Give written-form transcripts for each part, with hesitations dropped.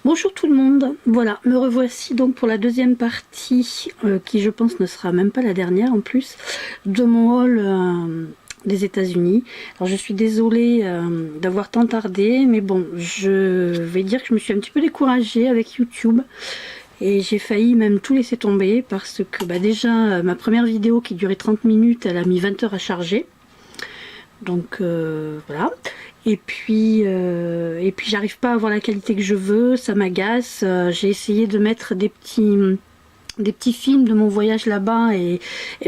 Bonjour tout le monde, voilà, me revoici donc pour la deuxième partie, qui je pense ne sera même pas la dernière en plus, de mon haul des États-Unis. Alors je suis désolée d'avoir tant tardé, mais bon, je vais dire que je me suis un petit peu découragée avec YouTube. Et j'ai failli même tout laisser tomber parce que déjà ma première vidéo qui durait 30 minutes, elle a mis 20 heures à charger. Donc voilà. Et puis j'arrive pas à avoir la qualité que je veux, ça m'agace. J'ai essayé de mettre des petits films de mon voyage là-bas et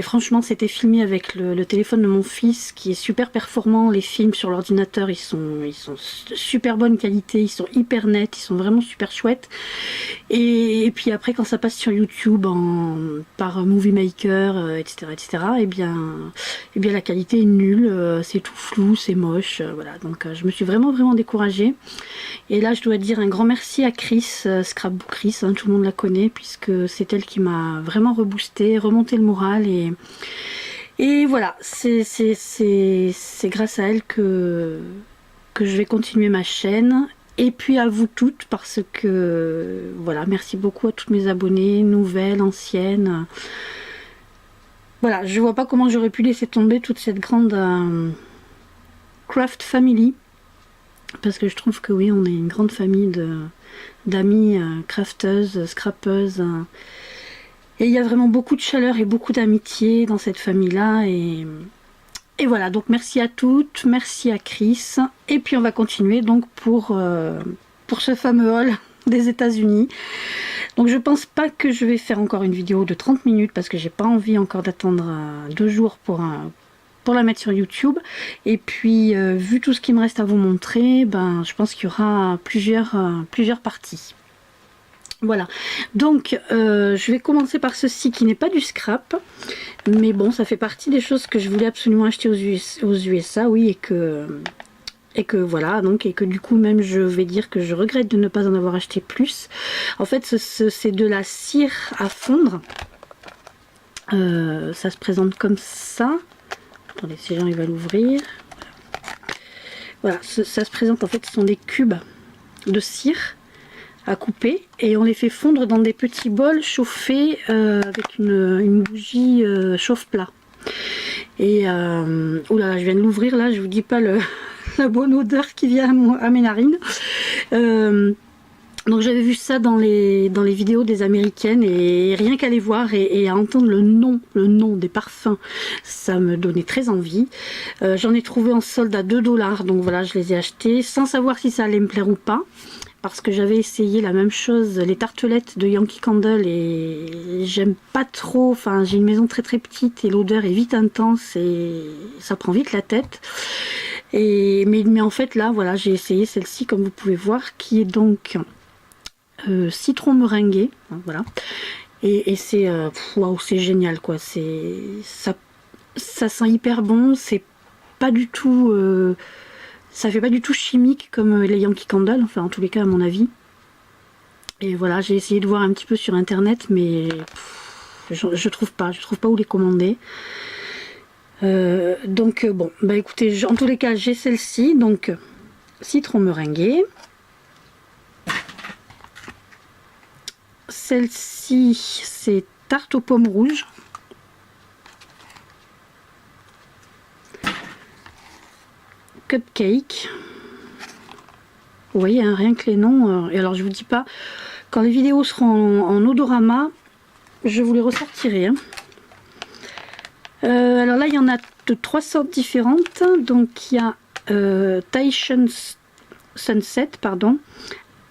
franchement c'était filmé avec le téléphone de mon fils qui est super performant. Les films sur l'ordinateur ils sont super bonne qualité, ils sont hyper nets, ils sont vraiment super chouettes. Et puis après quand ça passe sur YouTube par Movie Maker, etc., et bien la qualité est nulle, c'est tout flou, c'est moche, voilà. Donc je me suis vraiment découragée. Et là je dois dire un grand merci à Chris, Scrapbook Chris, hein, tout le monde la connaît puisque c'est elle qui m'a vraiment reboosté, remonté le moral et voilà, c'est grâce à elle que je vais continuer ma chaîne. Et puis à vous toutes parce que voilà, merci beaucoup à toutes mes abonnés, nouvelles, anciennes. Voilà, je vois pas comment j'aurais pu laisser tomber toute cette grande craft family. Parce que je trouve que oui, on est une grande famille d'amis crafteuses, scrappeuses. Et il y a vraiment beaucoup de chaleur et beaucoup d'amitié dans cette famille-là. Et voilà, donc merci à toutes, merci à Chris. Et puis on va continuer donc pour ce fameux haul des États-Unis. Donc je pense pas que je vais faire encore une vidéo de 30 minutes parce que j'ai pas envie encore d'attendre 2 jours pour la mettre sur YouTube. Et puis vu tout ce qui me reste à vous montrer, je pense qu'il y aura plusieurs parties. Voilà, donc je vais commencer par ceci qui n'est pas du scrap, mais bon, ça fait partie des choses que je voulais absolument acheter aux USA, oui, et que voilà, donc, et que du coup même je vais dire que je regrette de ne pas en avoir acheté plus. En fait, c'est de la cire à fondre. Ça se présente comme ça. Attendez, si j'arrive à l'ouvrir. Voilà, ça se présente, en fait, ce sont des cubes de cire à couper et on les fait fondre dans des petits bols chauffés avec une bougie chauffe-plat. Et oulala, je viens de l'ouvrir là, je vous dis pas la bonne odeur qui vient à mes narines. Donc j'avais vu ça dans les vidéos des américaines et rien qu'à les voir et à entendre le nom des parfums, ça me donnait très envie. J'en ai trouvé en solde à 2 $, donc voilà, je les ai achetés sans savoir si ça allait me plaire ou pas. Parce que j'avais essayé la même chose, les tartelettes de Yankee Candle, et j'aime pas trop, enfin j'ai une maison très petite et l'odeur est vite intense et ça prend vite la tête. Mais en fait là, voilà, j'ai essayé celle-ci comme vous pouvez voir, qui est donc citron meringué, hein, voilà. Et c'est waouh, c'est génial quoi, ça sent hyper bon, c'est pas du tout... ça fait pas du tout chimique comme les Yankee Candle, enfin en tous les cas à mon avis. Et voilà, j'ai essayé de voir un petit peu sur internet, mais je trouve pas où les commander. Donc bon, écoutez, en tous les cas j'ai celle-ci, donc citron meringué. Celle-ci c'est tarte aux pommes rouges. Cupcake. Vous voyez, hein, rien que les noms. Et alors je vous dis pas, quand les vidéos seront en odorama, je vous les ressortirai. Hein. Alors là, il y en a de 3 sortes différentes. Donc il y a Tahitian Sunset, pardon,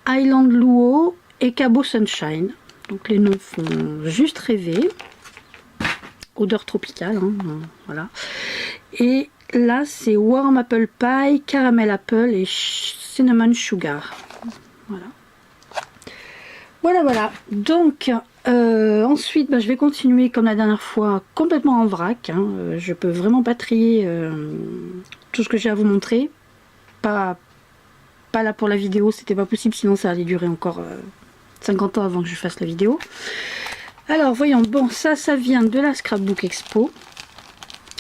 Island Luau et Cabo Sunshine. Donc les noms font juste rêver. Odeur tropicale, hein, voilà. Et là, c'est Warm Apple Pie, Caramel Apple et Cinnamon Sugar. Voilà. Donc, ensuite, je vais continuer comme la dernière fois, complètement en vrac. Hein. Je peux vraiment pas trier tout ce que j'ai à vous montrer. Pas là pour la vidéo, c'était pas possible, sinon ça allait durer encore 50 ans avant que je fasse la vidéo. Alors, voyons, bon, ça vient de la Scrapbook Expo.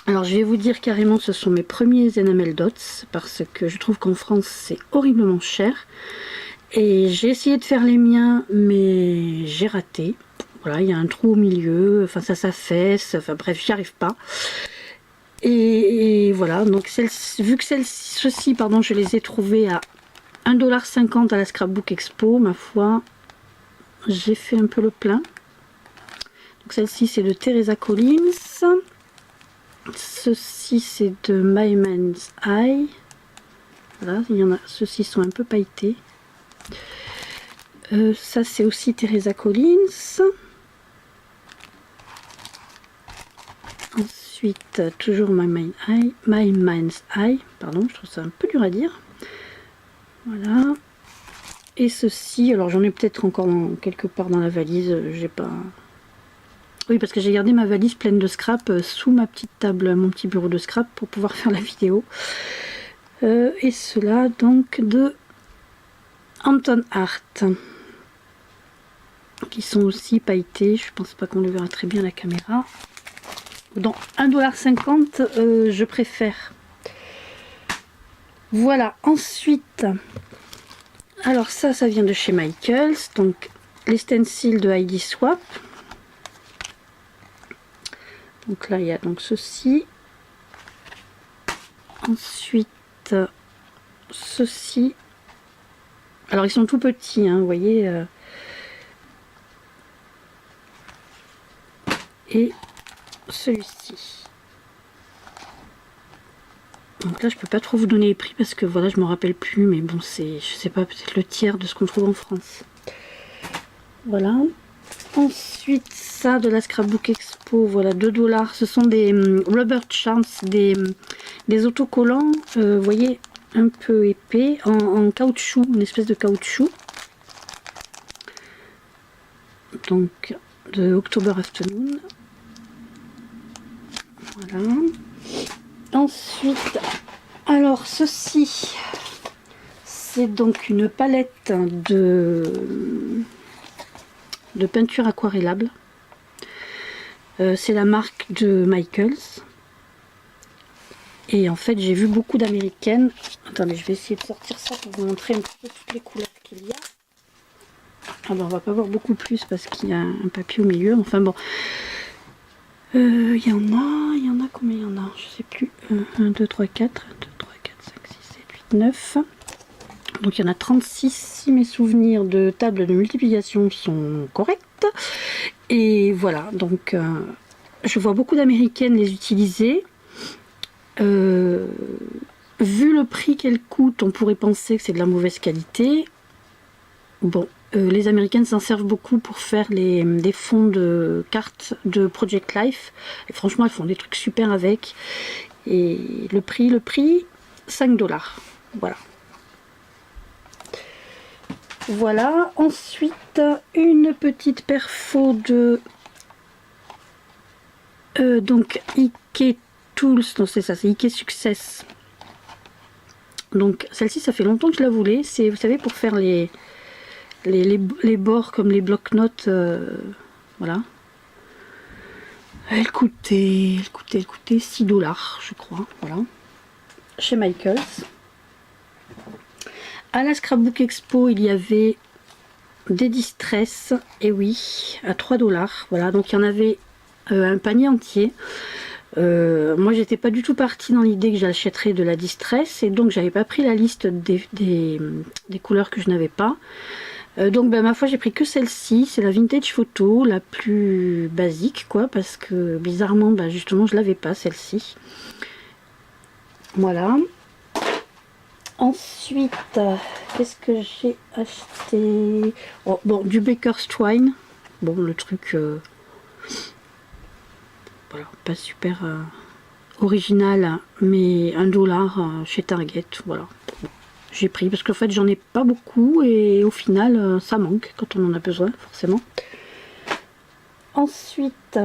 Alors je vais vous dire carrément, ce sont mes premiers Enamel Dots parce que je trouve qu'en France c'est horriblement cher Et j'ai essayé de faire les miens, mais j'ai raté. Voilà, il y a un trou au milieu, enfin ça s'affaisse, enfin bref, j'y arrive pas. Et voilà, donc vu que ceux-ci, pardon, je les ai trouvés à 1,50 $ à la Scrapbook Expo, ma foi, j'ai fait un peu le plein. Donc celle-ci c'est de Teresa Collins. Ceci c'est de My Mind's Eye. Voilà, il y en a, ceux-ci sont un peu pailletés. Ça c'est aussi Teresa Collins. Ensuite, toujours My Mind's Eye, pardon, je trouve ça un peu dur à dire. Voilà. Et ceci, alors j'en ai peut-être encore quelque part dans la valise, j'ai pas... Oui, parce que j'ai gardé ma valise pleine de scrap sous ma petite table, mon petit bureau de scrap pour pouvoir faire la vidéo. Et cela donc de Anton Art, qui sont aussi pailletés. Je pense pas qu'on le verra très bien à la caméra. Dans 1,50 $, je préfère. Voilà, ensuite, alors ça vient de chez Michaels, donc les stencils de Heidi Swapp. Donc là, il y a donc ceci. Ensuite, ceci. Alors, ils sont tout petits, hein, vous voyez. Et celui-ci. Donc là, je peux pas trop vous donner les prix parce que voilà, je me rappelle plus. Mais bon, c'est, je sais pas, peut-être le tiers de ce qu'on trouve en France. Voilà. Ensuite, ça de la Scrapbook Expo, voilà, 2 $. Ce sont des rubber charms, des autocollants, vous voyez, un peu épais, en caoutchouc, une espèce de caoutchouc. Donc, de October Afternoon. Voilà. Ensuite, alors ceci, c'est donc une palette de peinture aquarellable. C'est la marque de Michaels. Et en fait, j'ai vu beaucoup d'américaines. Attendez, je vais essayer de sortir ça pour vous montrer un petit peu toutes les couleurs qu'il y a. Ah ben, on va pas voir beaucoup plus parce qu'il y a un papier au milieu. Enfin bon. Il y en a combien il y en a? Je sais plus. 1, 2, 3, 4. 1, 2, 3, 4, 5, 6, 7, 8, 9. Donc il y en a 36 si mes souvenirs de table de multiplication sont corrects. Et voilà, donc je vois beaucoup d'américaines les utiliser. Vu le prix qu'elles coûtent, on pourrait penser que c'est de la mauvaise qualité. Bon, les américaines s'en servent beaucoup pour faire des fonds de cartes de Project Life. Et franchement, elles font des trucs super avec. Et le prix, 5 $. Voilà. Voilà, ensuite une petite perfo de donc Ike Tools, non c'est ça, c'est Ike Success. Donc celle-ci ça fait longtemps que je la voulais, c'est vous savez pour faire les bords comme les bloc-notes, voilà. Elle coûtait 6 $, je crois, voilà, chez Michaels. À la Scrapbook Expo, il y avait des Distress, et oui, à 3 $. Voilà, donc il y en avait un panier entier. Moi, j'étais pas du tout partie dans l'idée que j'achèterais de la Distress, et donc j'avais pas pris la liste des couleurs que je n'avais pas. Donc, ben, ma foi, j'ai pris que celle-ci. C'est la Vintage Photo, la plus basique, quoi, parce que bizarrement, ben, justement, je l'avais pas celle-ci. Voilà. Ensuite, qu'est-ce que j'ai acheté? Oh, bon, du Baker's Twine. Bon, le truc, voilà, pas super original, hein, mais 1 $ chez Target. Voilà, j'ai pris parce qu'en fait, j'en ai pas beaucoup et au final, ça manque quand on en a besoin, forcément. Ensuite,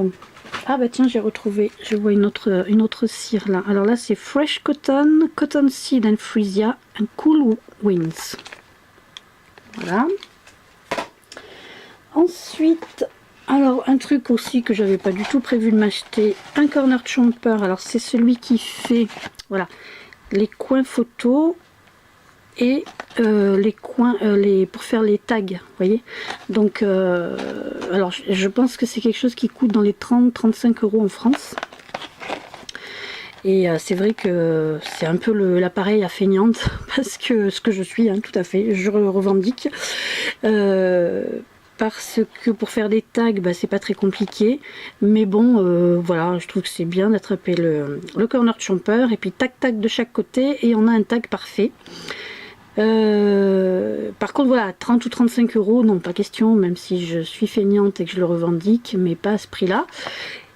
ah bah tiens, j'ai retrouvé, je vois une autre cire là. Alors là, c'est Fresh Cotton, Cotton Seed and Freesia and Cool Winds. Voilà. Ensuite, alors un truc aussi que j'avais pas du tout prévu de m'acheter, un Corner Chomper. Alors c'est celui qui fait, voilà, les coins photos. et les coins, pour faire les tags, vous voyez. Donc, alors je pense que c'est quelque chose qui coûte dans les 30-35 € en France. Et c'est vrai que c'est un peu l'appareil à feignante, parce que ce que je suis, hein, tout à fait, je revendique. Parce que pour faire des tags, bah, c'est pas très compliqué. Mais bon, voilà, je trouve que c'est bien d'attraper le corner chomper, et puis tac-tac de chaque côté, et on a un tag parfait. Par contre, voilà, 30 ou 35 €, non, pas question, même si je suis feignante et que je le revendique, mais pas à ce prix-là.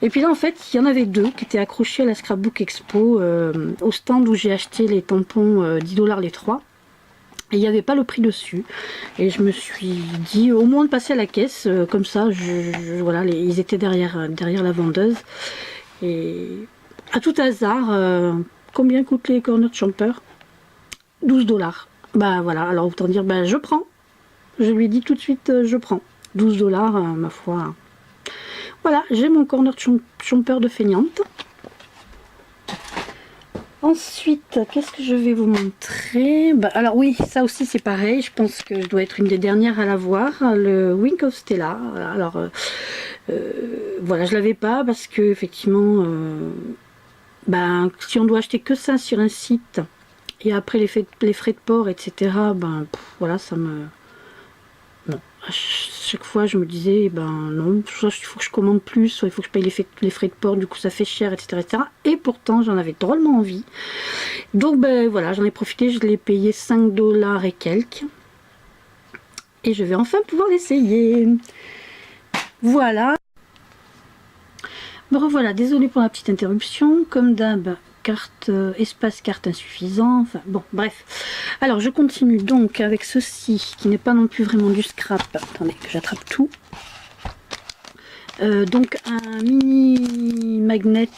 Et puis là, en fait, il y en avait deux qui étaient accrochés à la Scrapbook Expo, au stand où j'ai acheté les tampons 10 $ les 3. Et il n'y avait pas le prix dessus. Et je me suis dit, au moins de passer à la caisse, comme ça, voilà, ils étaient derrière la vendeuse. Et à tout hasard, combien coûtent les corner chompers? 12 $. Bah voilà, alors autant dire, bah je prends. Je lui ai dit tout de suite, je prends. 12 $, ma foi. Voilà, j'ai mon corner chomper de feignante. Ensuite, qu'est-ce que je vais vous montrer? Bah, alors oui, ça aussi c'est pareil. Je pense que je dois être une des dernières à l'avoir. Le Wink of Stella. Alors, voilà, je l'avais pas parce que effectivement, ben, si on doit acheter que ça sur un site et après les frais de port, etc. Ben voilà, ça me... Non. À chaque fois, je me disais, ben non, soit il faut que je commande plus, soit il faut que je paye les frais de port, du coup ça fait cher, etc. etc. Et pourtant, j'en avais drôlement envie. Donc, ben voilà, j'en ai profité, je l'ai payé 5 $ et quelques. Et je vais enfin pouvoir l'essayer. Voilà. Me revoilà, désolée pour la petite interruption. Comme d'hab, espace carte insuffisant, enfin bon, bref. Alors je continue donc avec ceci qui n'est pas non plus vraiment du scrap. Attendez que j'attrape tout. Donc un mini magnet,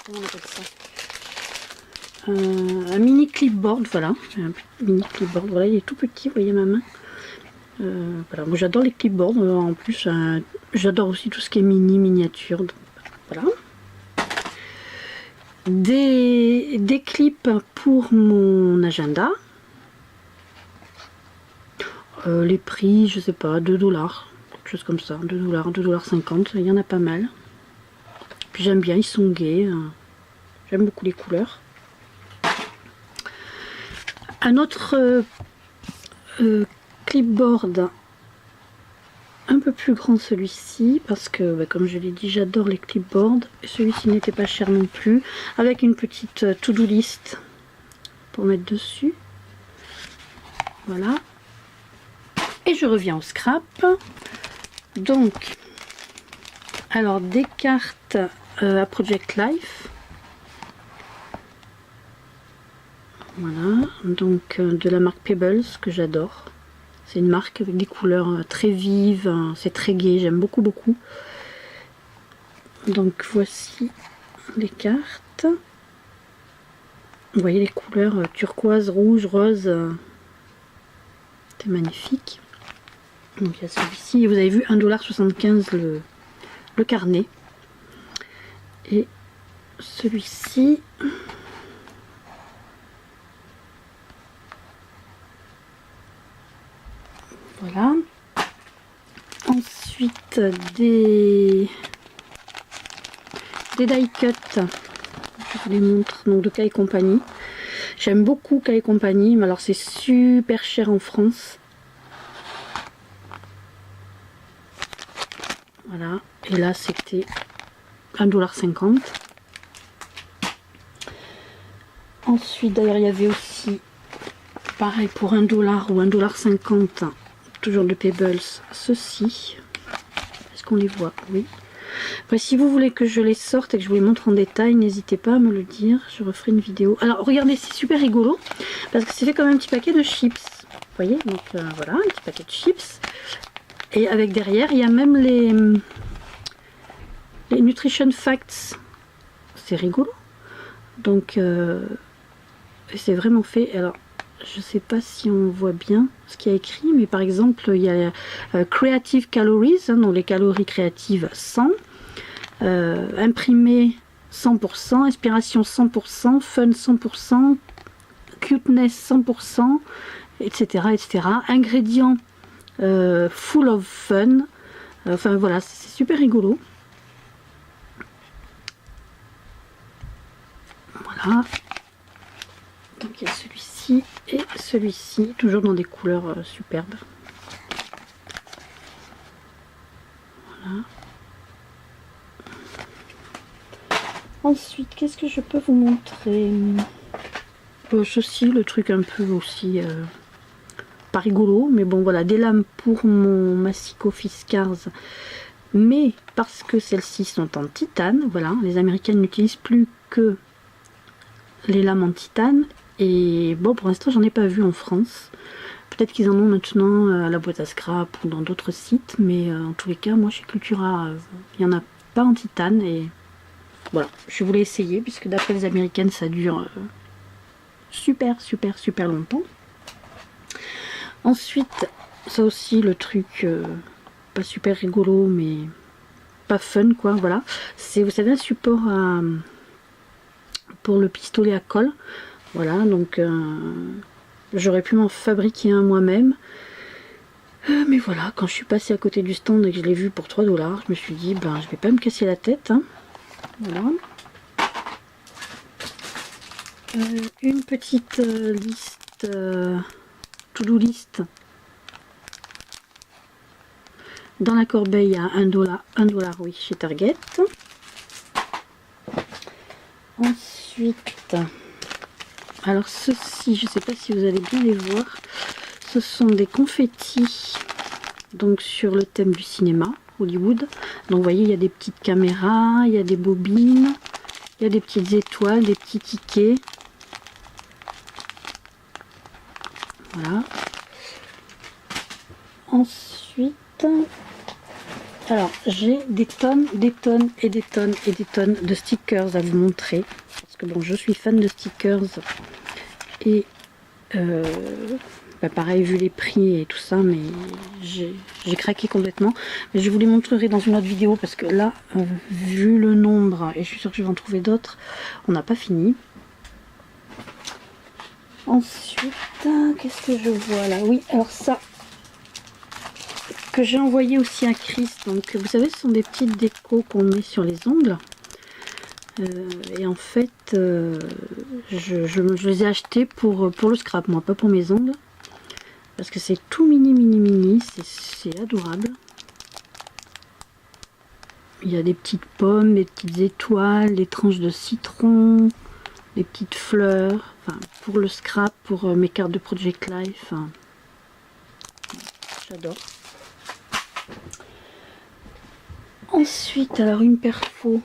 comment on appelle ça, un mini clipboard, voilà, un mini clipboard, voilà, il est tout petit, vous voyez ma main. Voilà, moi j'adore les clipboards, en plus j'adore aussi tout ce qui est miniature, donc voilà. Des clips pour mon agenda. Les prix, je sais pas, 2 $, quelque chose comme ça, 2 $, 2,50 $, il y en a pas mal. Puis j'aime bien, ils sont gais, j'aime beaucoup les couleurs. Un autre clipboard un peu plus grand, celui-ci, parce que bah, comme je l'ai dit, j'adore les clipboards. Celui-ci n'était pas cher non plus, avec une petite to-do list pour mettre dessus. Voilà. Et je reviens au scrap. Donc, alors des cartes à Project Life. Voilà, donc de la marque Pebbles, que j'adore. C'est une marque avec des couleurs très vives, c'est très gai, j'aime beaucoup. Donc voici les cartes. Vous voyez les couleurs turquoise, rouge, rose. C'est magnifique. Donc il y a celui-ci, vous avez vu 1,75 $ le carnet. Et celui-ci... Voilà. Ensuite, des die cut. Je vous les montre. Donc de K & Company. J'aime beaucoup K & Company, mais alors c'est super cher en France. Voilà. Et là, c'était 1,50 $. Ensuite, d'ailleurs, il y avait aussi, pareil, pour 1 $ ou 1,50 $. Toujours de Pebbles, ceci. Est-ce qu'on les voit? Oui. Après, si vous voulez que je les sorte et que je vous les montre en détail, n'hésitez pas à me le dire. Je referai une vidéo. Alors, regardez, c'est super rigolo parce que c'est fait comme un petit paquet de chips. Vous voyez? Donc, voilà, un petit paquet de chips. Et avec derrière, il y a même les Nutrition Facts. C'est rigolo. Donc, c'est vraiment fait. Alors, je sais pas si on voit bien ce qu'il y a écrit, mais par exemple il y a Creative Calories, donc les calories créatives 100, imprimé 100%, inspiration 100%, fun 100%, cuteness 100%, etc. etc. Ingrédients full of fun. Enfin voilà, c'est super rigolo. Voilà. Donc il y a celui-ci et celui-ci, toujours dans des couleurs superbes. Voilà. Ensuite, qu'est-ce que je peux vous montrer? Ceci, le truc un peu aussi pas rigolo, mais bon voilà, des lames pour mon Massico Fiskars, mais parce que celles-ci sont en titane. Voilà, les Américaines n'utilisent plus que les lames en titane, et bon, pour l'instant j'en ai pas vu en France. Peut-être qu'ils en ont maintenant à la boîte à scrap ou dans d'autres sites, mais en tous les cas, moi chez Cultura, il n'y en a pas en titane, et voilà, je voulais essayer, puisque d'après les Américaines, ça dure super longtemps. Ensuite, ça aussi, le truc pas super rigolo, mais pas fun, quoi, voilà. C'est, vous savez, un support pour le pistolet à colle. Voilà, donc j'aurais pu m'en fabriquer un moi-même. Mais voilà, quand je suis passée à côté du stand et que je l'ai vu pour 3 $, je me suis dit, ben, je vais pas me casser la tête, hein. Voilà. Une petite liste, to-do list. Dans la corbeille à 1 $, oui, chez Target. Ensuite, alors ceci, je sais pas si vous allez bien les voir. Ce sont des confettis, donc sur le thème du cinéma, Hollywood. Donc vous voyez, il y a des petites caméras, il y a des bobines, il y a des petites étoiles, des petits tickets. Voilà. Ensuite, alors j'ai des tonnes et des tonnes de stickers à vous montrer. Parce que bon, je suis fan de stickers. Et bah pareil, vu les prix et tout ça, mais j'ai craqué complètement. Mais je vous les montrerai dans une autre vidéo, parce que là, vu le nombre, et je suis sûre que je vais en trouver d'autres, on n'a pas fini. Ensuite, qu'est-ce que je vois là? Oui, alors ça, que j'ai envoyé aussi à Chris. Donc, vous savez, ce sont des petites décos qu'on met sur les ongles. Et en fait, je les ai achetés pour le scrap, moi, pas pour mes ongles. Parce que c'est tout mini, c'est adorable. Il y a des petites pommes, des petites étoiles, des tranches de citron, des petites fleurs. Enfin, pour le scrap, pour mes cartes de Project Life. Enfin, j'adore. Ensuite, alors une perfo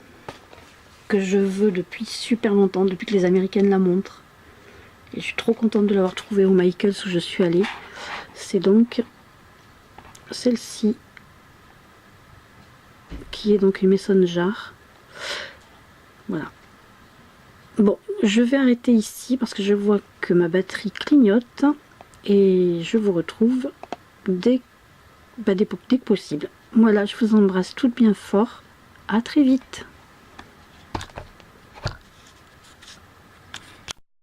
que je veux depuis super longtemps, depuis que les Américaines la montrent. Et je suis trop contente de l'avoir trouvée au Michaels où je suis allée. C'est donc celle-ci, qui est donc une Mason Jar. Voilà. Bon, je vais arrêter ici parce que je vois que ma batterie clignote. Et je vous retrouve dès que possible. Voilà, je vous embrasse toutes bien fort. À très vite.